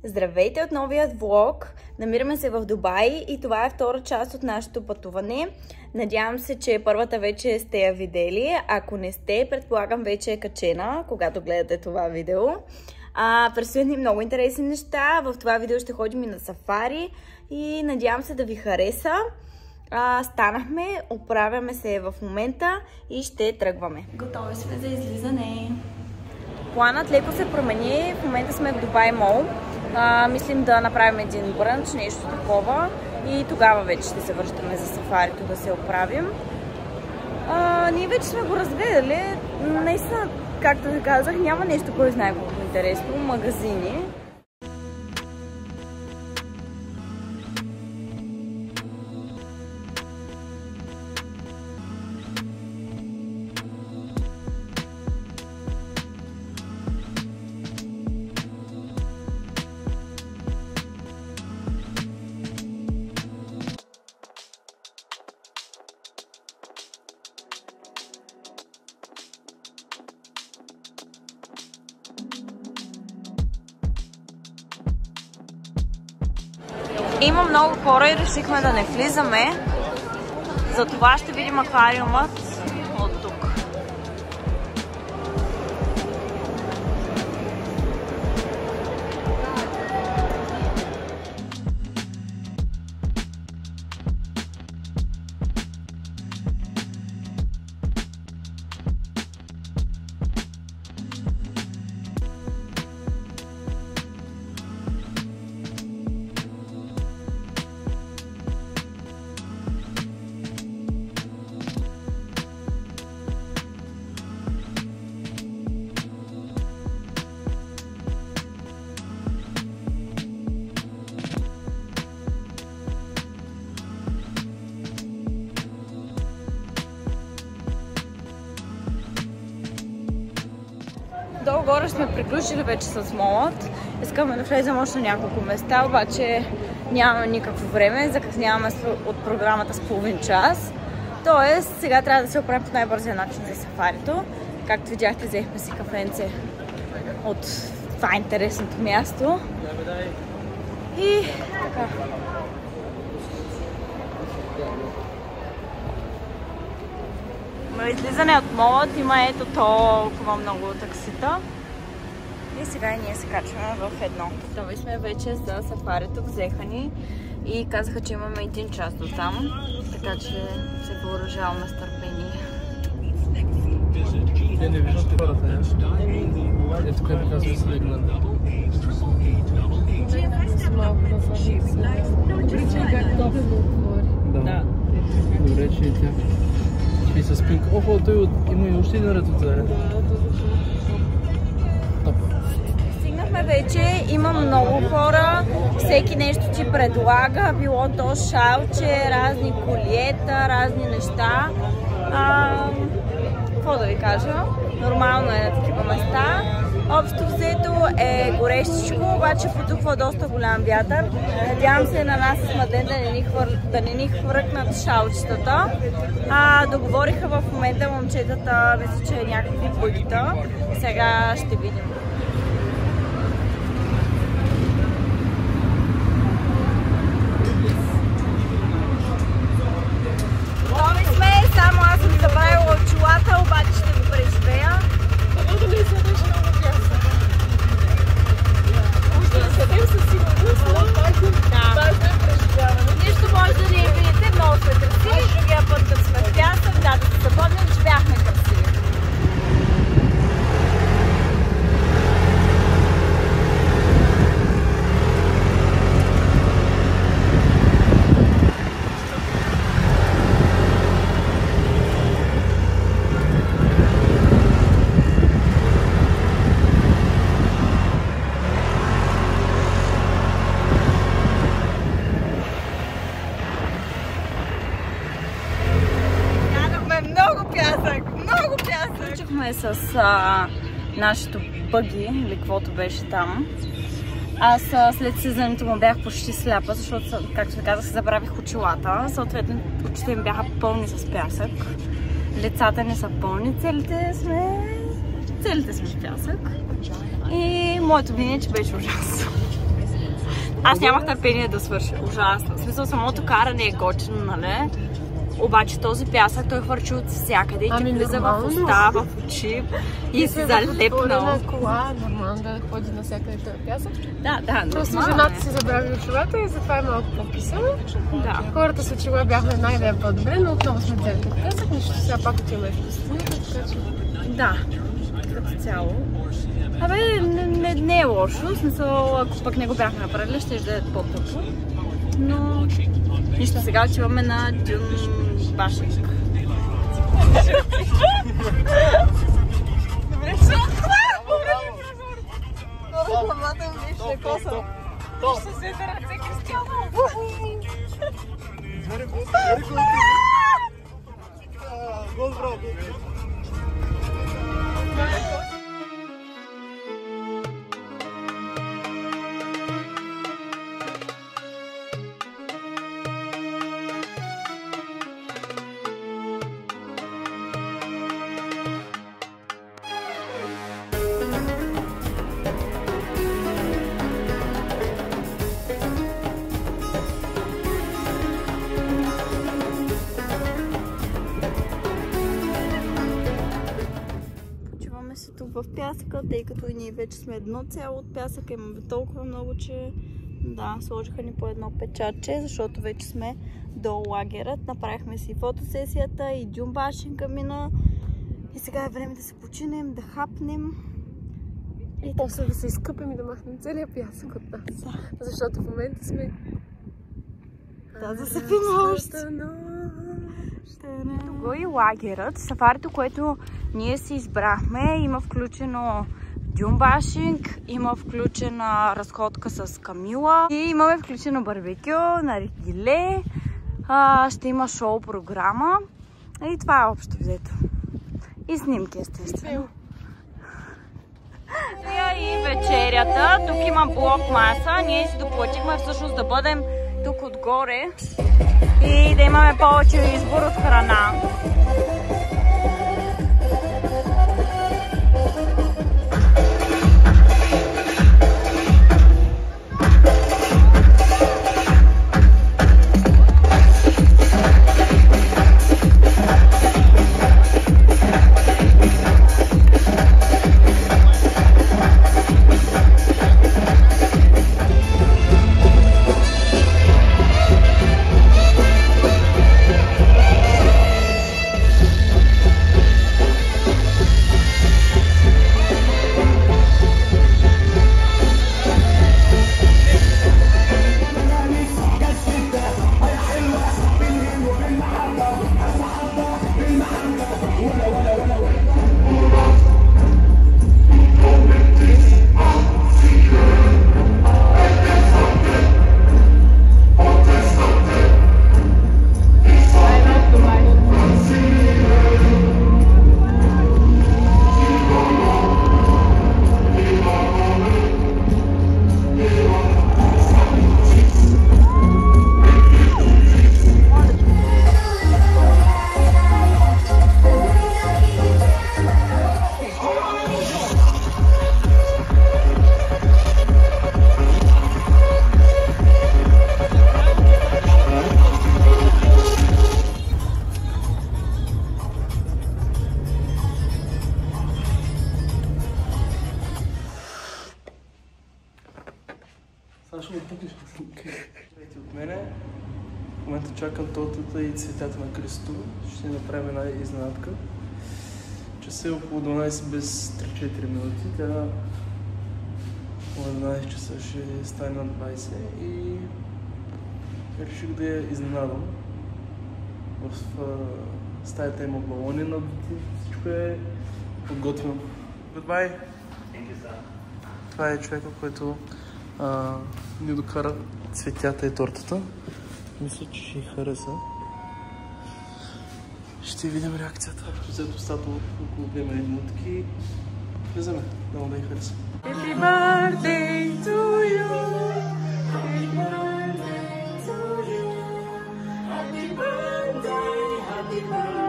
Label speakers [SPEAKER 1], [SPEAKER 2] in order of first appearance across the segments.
[SPEAKER 1] Здравейте от новият влог! Намираме се в Дубай и това е втора част от нашето пътуване. Надявам се, че първата вече сте я видели. Ако не сте, предполагам вече е качена, когато гледате това видео. Предстоят ни много интересни неща. В това видео ще ходим и на сафари и надявам се да ви хареса. Станахме, оправяме се в момента и ще тръгваме. Готови сме за излизане. Планът леко се промени. В момента сме в Дубай Мол. Мислим да направим един брънч, нещо такова. И тогава вече ще се връщаме за сафарито да се оправим. Ние вече сме го разгледали. Наистина, както ви казах, няма нещо, кой знае колко интересно. Магазини. Има много хора и решихме да не влизаме. Затова ще видим аквариумът от тук. Долу-горе сме приключили вече с молът. Искаме да влезем още на няколко места, обаче нямаме никакво време. Закъсняваме от програмата с половин час. Тоест, сега трябва да се оправим по най-бързия начин за сафарито. Както видяхте, взехме си кафенце от това интересното място. И така. На излизане от молът има ето толкова много таксита. И сега и ние се качваме в едно. Готови сме вече за сафарито, взеха ни и казаха, че имаме 1 час до там, така че се въоръжаваме с търпение.
[SPEAKER 2] Те не виждат хората, не? Ето къде така сме слегнали. Да. Добре, че и тя. И с пинка. Охо, той има и още един ред отзаре.
[SPEAKER 1] Стигнахме вече, има много хора, всеки нещо ти предлага, било то шалче, разни колиета, разни неща. Какво да ви кажа? Нормално е на такива места. Общо взето е горещичко, обаче потухва доста голям вятър. Надявам се на нас с Младен да не ни хвъркнат шалчетата. Договориха в момента момчетата, мисля, че някакви бъгита. Сега ще видим. Готови сме, само аз съм забравила очилата, обаче ще го преживея. Нищо може да не видите, много сме красиви. Другия път, като сме в пясък, да се запомним, че бяхме красиви. С нашето бъги, или каквото беше там. Аз след слизането му бях почти сляпа, защото, както ви казах, забравих очилата. Съответно, очите ми бяха пълни с пясък. Лицата не са пълни, целите сме в пясък. И моето мнение, че беше ужасно. Аз нямах търпение да свърша. Ужасно. В смисъл, самото каране е готино, нали? Обаче този пясък той хвърчи от всякъде и ти влиза в уста, в очи и си залепнал.
[SPEAKER 3] На кола, нормално да ходи навсякъде този пясък.
[SPEAKER 1] Да, нормално.
[SPEAKER 3] Просто жената си забрави очилата и затова е малко по-писано.
[SPEAKER 1] Да.
[SPEAKER 3] Хората с очила бяхме една идея по-добре, но отново сме взели като пясък, нищо сега пак отиваме в пустината, така че...
[SPEAKER 1] Да, като цяло. Абе, не е лошо, в смисъл, ако пък не го бяхме направили, ще да е по-топло. Но нищо, сега отиваме на Дюнбашинг. Добре, че рекламата им виж коса. Ще се да ръце Кристиано.
[SPEAKER 2] Гол, браво!
[SPEAKER 1] В пясъка, тъй като и ние вече сме едно цяло от пясъка, имаме толкова много, че да, сложиха ни по едно печатче, защото вече сме до лагерът. Направихме си фотосесията и Дюнбашинга мина и сега е време да се починем, да хапнем
[SPEAKER 3] и после да се изкъпем и да махнем целия пясък от нас. Да. Защото в момента сме...
[SPEAKER 1] Да, засъпим още. Тук и лагерът, сафарито, което ние си избрахме, има включено Дюнбашинг, има включена разходка с Камила и имаме включено барбекю, наргиле, ще има шоу програма и това е общо взето. И снимки, естествено. И вечерята, тук има блок маса, ние си доплатихме всъщност да бъдем тук отгоре и да имаме повече избор от храна.
[SPEAKER 2] От мене в момента чакам тортата и цветята на Кристо. Ще направим една изненадка. Часа е около 12 без 3-4 минути. Тя около 12 часа ще стане на 20 и реших да я изненадам. В стаята има балони надути, всичко е подготвено. Goodbye! Това е човека, който ни докара цветята и тортата. Мисля, че ще й хареса. Ще видим реакцията. Взето стато около 2 минутки. Влизаме, много да й хареса.
[SPEAKER 1] Happy birthday to you. Happy birthday to you. Happy birthday, happy birthday.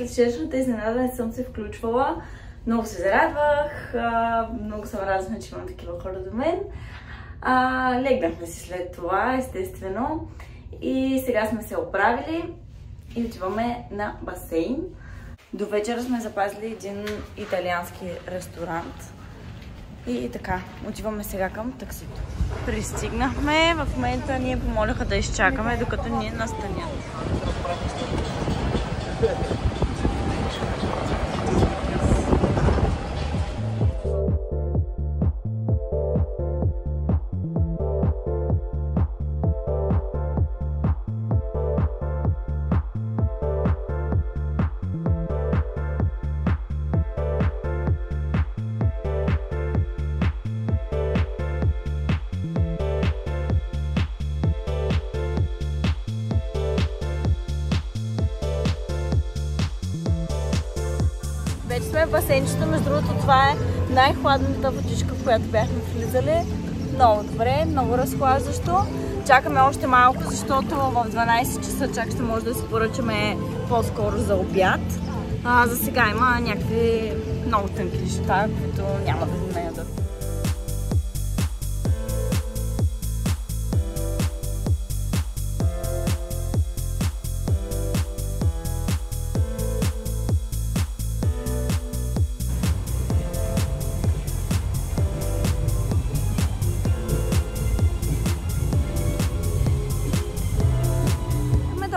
[SPEAKER 1] след вчерашната изненада не съм се включвала. Много се зарадвах, много съм радостна, че имам такива хора до мен. Легнахме си след това, естествено. И сега сме се оправили и отиваме на басейн. До вечера сме запазили един италиански ресторант. И така, отиваме сега към таксито. Пристигнахме, в момента ние помоляха да изчакаме, докато ни настанят. Вече сме в басейнчето, между другото това е най-хладната водичка, в която бяхме влизали. Много добре, много разхлаждащо. Чакаме още малко, защото в 12 часа чак ще може да си поръчаме по-скоро за обяд. За сега има някакви много тънки неща, които няма да ни наядат.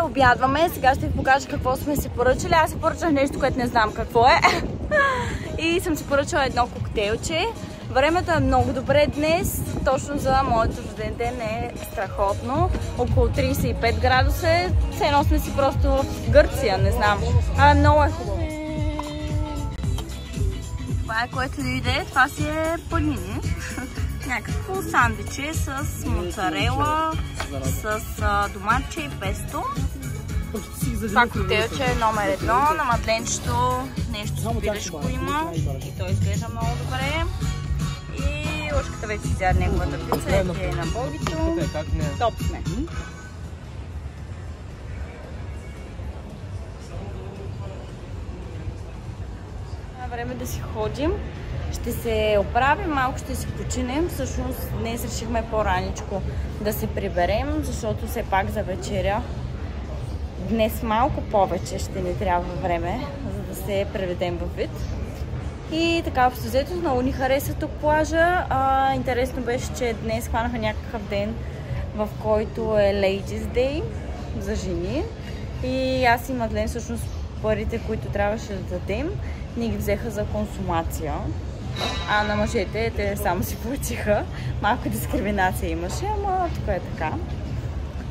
[SPEAKER 1] Обядваме. Сега ще ви покажа какво сме си поръчали. Аз си поръчах нещо, което не знам какво е. И съм си поръчала едно коктейлче. Времето е много добре днес. Точно за моето рожден ден е страхотно. Около 35 градуса. Все едно сме си просто в Гърция, не знам. Много е хубаво. Това е което дойде. Това си е панини. Някакво сандвиче с моцарела, с доматче и песто. Това коктейлче е номер 1. На мадленчето нещо с пилешко има. И той изглежда много добре. И Лъшката вече си взе неговата пица. Е на Богито. Топ сме. Време да си ходим. Ще се оправим, малко ще си починем. Всъщност днес решихме по-раничко да се приберем, защото все пак за вечеря днес малко повече ще ни трябва време, за да се преведем във вид. И така, общо взето, много ни хареса тук плажа. Интересно беше, че днес хванаха някакъв ден, в който е Ladies Day за жени. И аз и Мадлен всъщност парите, които трябваше да дадем, ни ги взеха за консумация. А на мъжете те само си платиха. Малко дискриминация имаше, ама тук е така.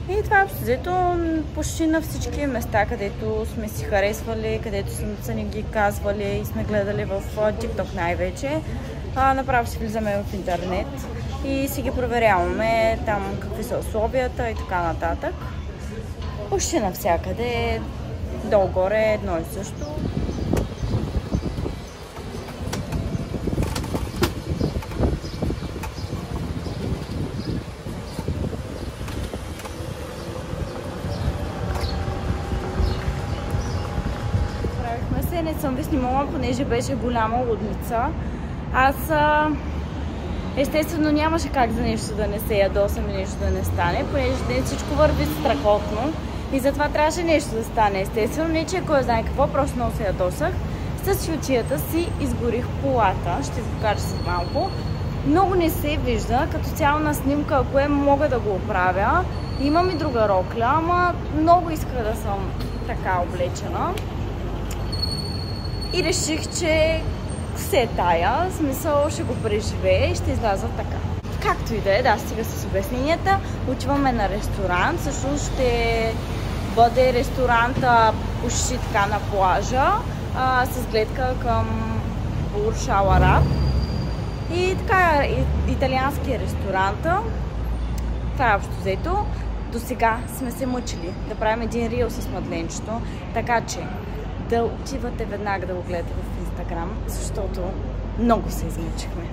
[SPEAKER 1] И това е общо взето почти на всички места, където сме си харесвали, където са ни ги казвали и сме гледали в TikTok най-вече. Направо си влизаме в интернет и си ги проверяваме там какви са условията и така нататък. Почти навсякъде, долу-горе едно и също. Не съм ви снимала, понеже беше голяма лудница. Аз естествено нямаше как за нещо да не се ядосам и нещо да не стане, понеже днес всичко върви страхотно и затова трябваше нещо да стане. Естествено, не че кой знае какво, просто много се ядосах. С ютията си изгорих полата, ще ви покажа след малко. Много не се вижда, като цяло на снимка, ако е, мога да го оправя. Имам и друга рокля, ама много исках да съм така облечена. И реших, че все е тая, в смисъл ще го преживея и ще изляза така. Както и да е, да, стига с обясненията. Отиваме на ресторант, всъщност ще бъде ресторанта почти така на плажа, с гледка към Бурж Ал Араб. И така, италиански ресторанта. Това е общо взето. До сега сме се мъчили да правим един рил с Мадленчето, така че да отивате веднага да го гледате в Инстаграм, защото много се измъчихме.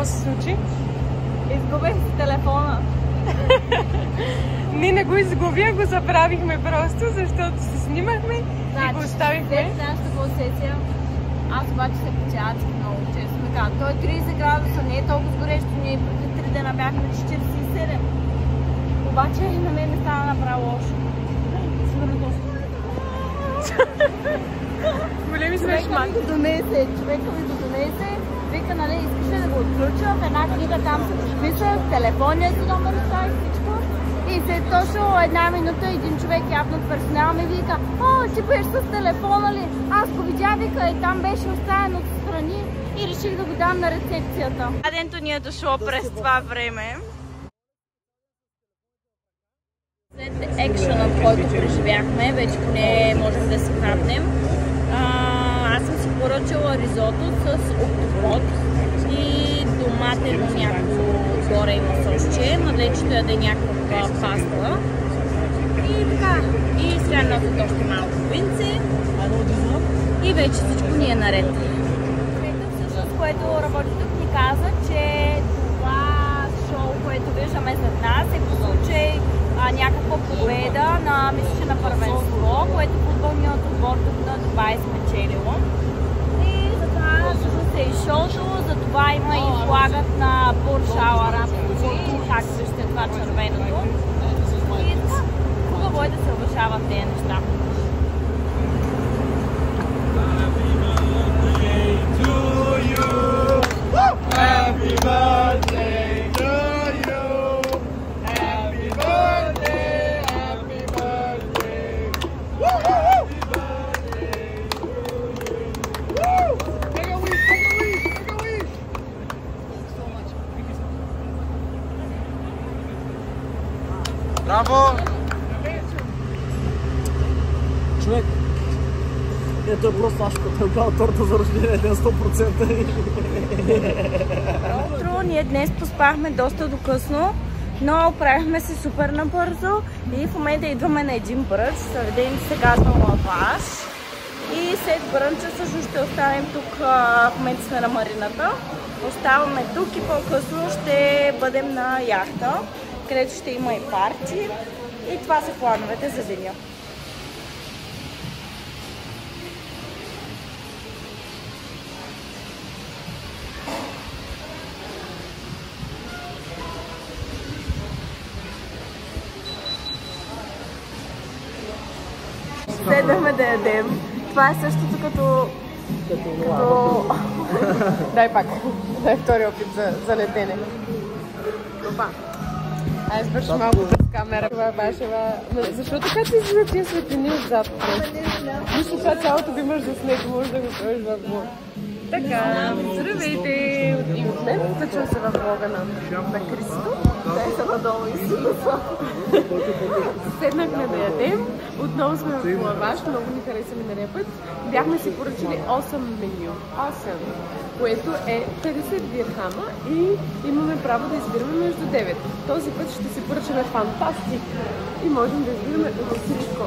[SPEAKER 3] Какво се случи?
[SPEAKER 1] Изгубих си телефона.
[SPEAKER 3] Ние не го изгубя, го забравихме просто, защото се снимахме и го оставихме.
[SPEAKER 1] След нашата концесия, аз обаче се печатах много често. Така, той е 30 градуса, не е толкова горещо, ние преди 3 дена бяхме на 47. Обаче на мен не стана направо лошо.
[SPEAKER 3] Големи сме шмак.
[SPEAKER 1] Човека ми го донесе, вика, нали, искаш ли да го отключа, в една книга там се подписах, телефония си номер и всичко. И след точно една минута един човек явно от персонала ми вика: "О, ти беше с телефона ли?" Аз го видя, вика, и там беше оставен отстрани и реших да го дам на рецепцията. Даденто ни е дошло през това време. След екшена, който преживяхме, вече поне можем да си хапнем. Аз съм си поръчала ризото с октопод и доматено някакво горе има сосче, младечето яде някаква паста. И така, и сега носят още малко винце и вече всичко ни е наред. Човекът всъщност, което работи тук, ни каза, че това шоу, което виждаме след нас, е по случай някаква победа на, мисля, че на първенство, което футболният отбор тук на Дубай спечелило. И затова всъщност е и шоуто, затова има и флагът на Бурдж Ал Араб, както виждате това червеното. И така, хубаво е да се уважават тези неща.
[SPEAKER 2] Happy birthday to you. Happy birthday, happy birthday. Woo! Happy birthday to you. Woo! Take a wish, take a wish, take a wish. Thanks so much. Браво! Човек, ето е просто Ашко, той бил торта за рождение, 100%.
[SPEAKER 1] Утро, ние днес поспахме доста докъсно, но оправихме се супер набързо и в момента идваме на един брънч. Заведението се казва Лаваш. И след брънча всъщност ще останем тук, в момента сме на марината. Оставаме тук и по-късно ще бъдем на яхта, където ще има и парти. И това са плановете за деня. Седнахме да ядем. Това е същото като...
[SPEAKER 3] Дай пак. Дай втори опит за летене. Опа. Аз върши малко без камера. Това беше... Защо така ти излизат тия светлини отзад? Мисля, това цялото го имаш за снег, може да го сложиш в влог. Така, здравейте! И от мен качвам се в влога на Кристо. Те са надолу и си. Седнахме да ядем. Отново сме в Лаваш, много ни хареса миналия път. Бяхме си поръчали 8 меню. 8, което е 50 дирхама и имаме право да избираме между 9. Този път ще си поръчаме фантастик и можем да избираме от всичко.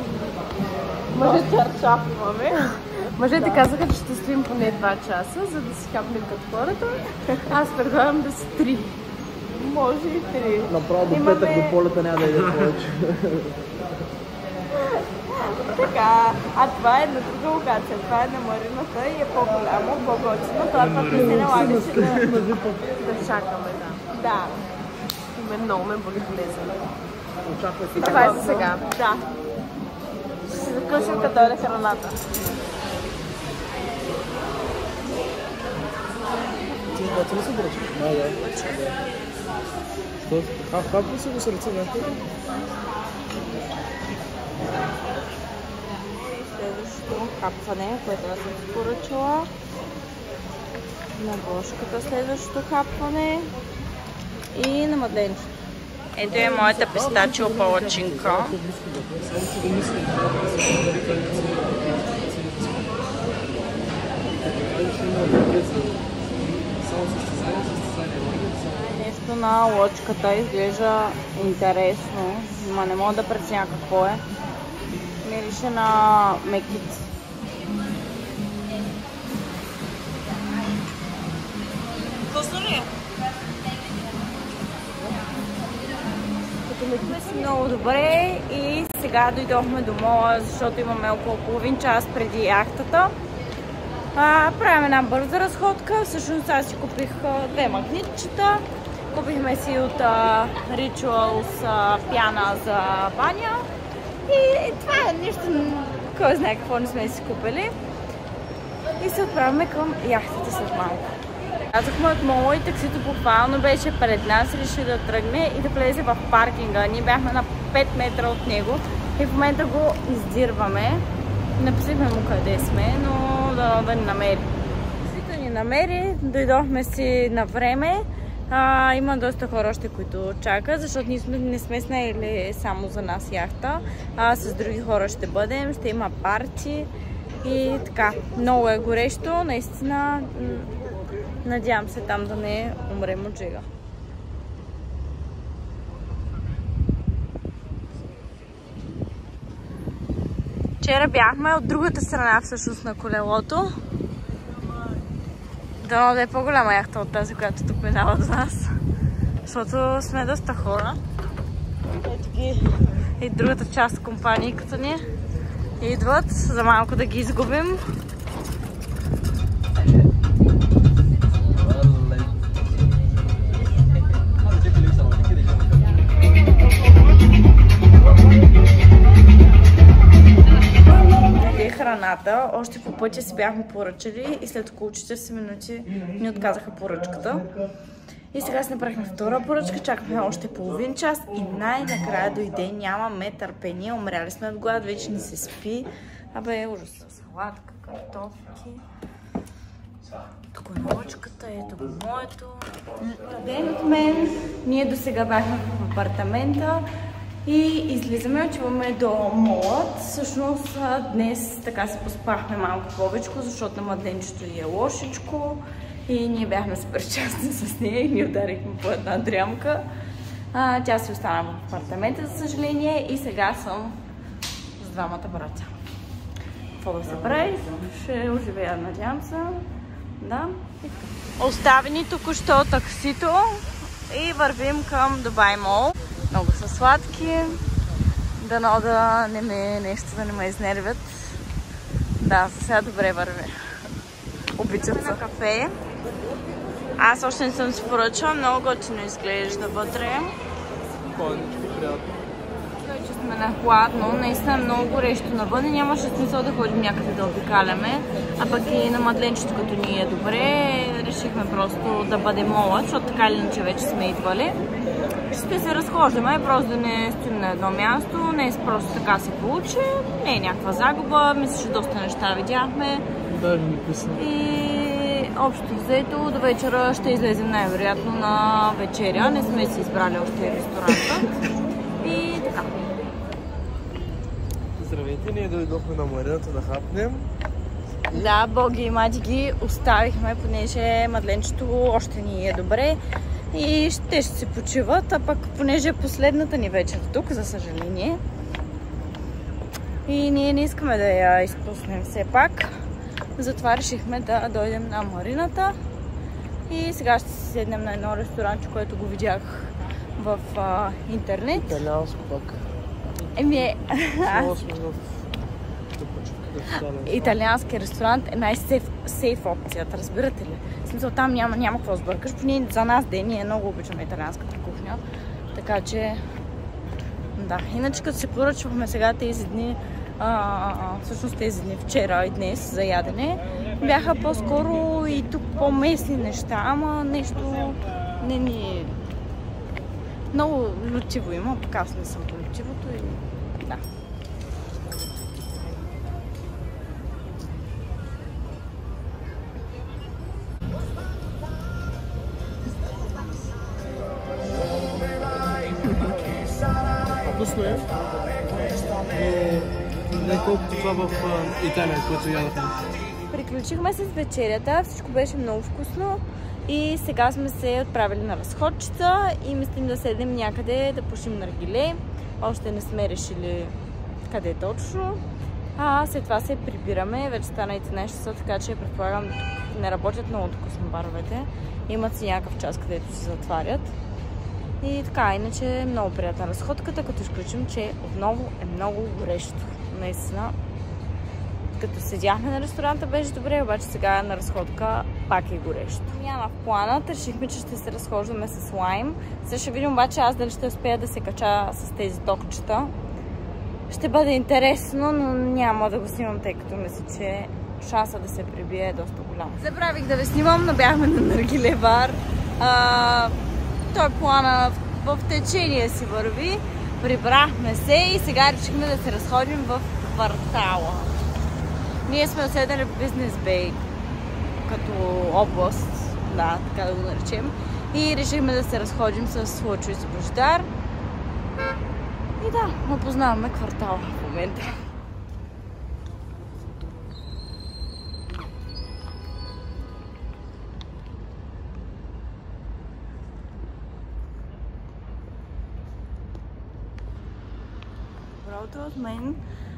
[SPEAKER 3] Мъжете казаха, че ще стоим поне 2 часа, за да си хапнем като хората. Аз предлагам да си 3. Може и 3.
[SPEAKER 2] Направо до петък до полета няма да иде повече.
[SPEAKER 1] Така, а това е на друга локация. Това е на марината и е по-голямо, по-готино. Това път не се налагаше да чакаме, да. Да.
[SPEAKER 3] Много ме боли влезе.
[SPEAKER 2] Очаквайте.
[SPEAKER 3] И това е за сега.
[SPEAKER 1] Да. Ще се закъсим, като дойде храната.
[SPEAKER 2] Ти двата ли се бръчаш? Да. Как ли са го сърце някой?
[SPEAKER 1] Следващото хапване, което аз съм си поръчала. На бошката следващото хапване. И на мадленчето. Ето е моята пистачио палачинка. Нещо на лодчката изглежда интересно, но не мога да преценя какво е. Мирише на мекици. Вкусно ли е? Почувствахме се много добре и сега дойдохме до мола, защото имаме около половин час преди яхтата. Правим една бърза разходка. Всъщност аз си купих две магнитчета. Купихме си от Rituals пяна за баня. И това е нещо, кой знае какво не сме си купили. И се отправяме към яхтата след малко. Казахме от мола и таксито буквално беше пред нас, реши да тръгне и да влезе в паркинга. Ние бяхме на 5 метра от него и в момента го издирваме. Написахме му къде сме, но да ни намери. Да ни намери, дойдохме си на време. Има доста хора още, които чакат, защото ние не сме снаели само за нас яхта. С други хора ще бъдем, ще има парти и така. Много е горещо, наистина. Надявам се там да не умрем от жега. Вчера бяхме от другата страна всъщност на колелото. Дано да е по-голяма яхта от тази, която тук минава до нас. Защото сме доста хора. Ето ги и другата част от компанийката ни идват за малко да ги изгубим. Храната, още по пътя си бяхме поръчали и след около 40 минути ни отказаха поръчката. И сега си направихме втора поръчка, чакахме още половин час и най-накрая дойде, нямаме търпение, умряли сме от глад, вече не се спи. Абе, ужас, салатка, картофки. Тук е научката, ето го моето. Ден от мен, ние до сега бяхме в апартамента. И излизаме, отиваме до молът. Всъщност днес така се поспахме малко повече, защото на Мадленчето е лошичко. И ние бяхме съпричастни с нея и ни ударихме по една дрямка. Тя си остана в апартамента, за съжаление. И сега съм с двамата братя. Какво да се прави? Ще оживея, надявам се. Да. Оставени току-що таксито и вървим към Дубай Мол. Много са сладки. Дано да не ме нещо да не ме изнервят. Да, за сега добре върви. Обичат за кафе. Аз още не съм си поръчала, много готино изглежда вътре.
[SPEAKER 2] Спокойничко, приятно.
[SPEAKER 1] Вече сме на хладно, наистина е много горещо навън и нямаше смисъл да ходим някъде да обикаляме. А пък и на Мадленчето, като ни е добре, решихме просто да бъдем мола, защото така или иначе вече сме идвали. Ще се разхождаме, просто да не стоим на едно място, не просто така се получи, не е някаква загуба, мисля, че доста неща видяхме.
[SPEAKER 2] Даже не писна.
[SPEAKER 1] И общо взето до вечера ще излезем най-вероятно на вечеря, не сме си избрали още ресторанта. И така.
[SPEAKER 2] Здравейте, ние дойдохме на марината да хапнем.
[SPEAKER 1] Да, Боги и Мади ги оставихме, понеже Мадленчето още ни е добре. И ще се почиват, а пък понеже е последната ни вечер тук, за съжаление. И ние не искаме да я изпуснем все пак. Затова решихме да дойдем на марината. И сега ще си седнем на едно ресторанче, което го видях в интернет.
[SPEAKER 2] Италианско пак.
[SPEAKER 1] Италиански ресторант е най-сейф опцията, разбирате ли? В смисъл, там няма какво сбъркаш, поне за нас ден, ние много обичаме италианската кухня, така че да. Иначе като се поръчвахме сега тези дни, всъщност тези дни вчера и днес за ядене, бяха по-скоро и тук по-местни неща, ама нещо не ни... Много лютиво има, пък аз не съм по лютивото и да.
[SPEAKER 2] Вкусно е. Не колкото това в Италия, което ядахме.
[SPEAKER 1] Приключихме се с вечерята, всичко беше много вкусно и сега сме се отправили на разходчица и мислим да седем някъде да пушим наргиле. Още не сме решили къде точно. След това се прибираме, вече стана и 13 часа, така че предполагам не работят много тук с баровете. Имат си някакъв час, където се затварят. И така, иначе е много приятна разходката, като изключим, че отново е много горещо. Наистина, като седяхме на ресторанта беше добре, обаче сега на разходка пак е горещо. Няма в планът, решихме, че ще се разхождаме с лайм. Сега ще видим обаче аз дали ще успея да се кача с тези токчета. Ще бъде интересно, но няма да го снимам, тъй като мисля, че шанса да се прибие е доста голям. Забравих да ви снимам, но бяхме на наргиле бар. Той плана в течение си върви. Прибрахме се и сега решихме да се разходим в квартала. Ние сме оседали в Бизнес Бей, като област, да, така да го наречем. И решихме да се разходим с Лъчо и с Божидар. И да, опознаваме квартала в момента. Доброто от мен.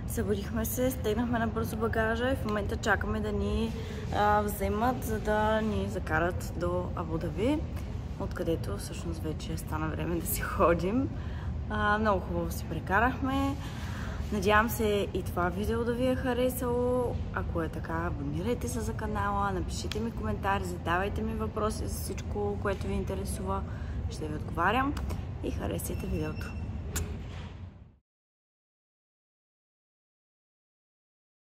[SPEAKER 1] Събудихме се, стегнахме на бързо багажа и в момента чакаме да ни вземат, за да ни закарат до Абу Даби, откъдето всъщност вече стана време да си ходим. Много хубаво си прекарахме. Надявам се и това видео да ви е харесало. Ако е така, абонирайте се за канала, напишете ми коментари, задавайте ми въпроси за всичко, което ви интересува. Ще ви отговарям и харесайте видеото.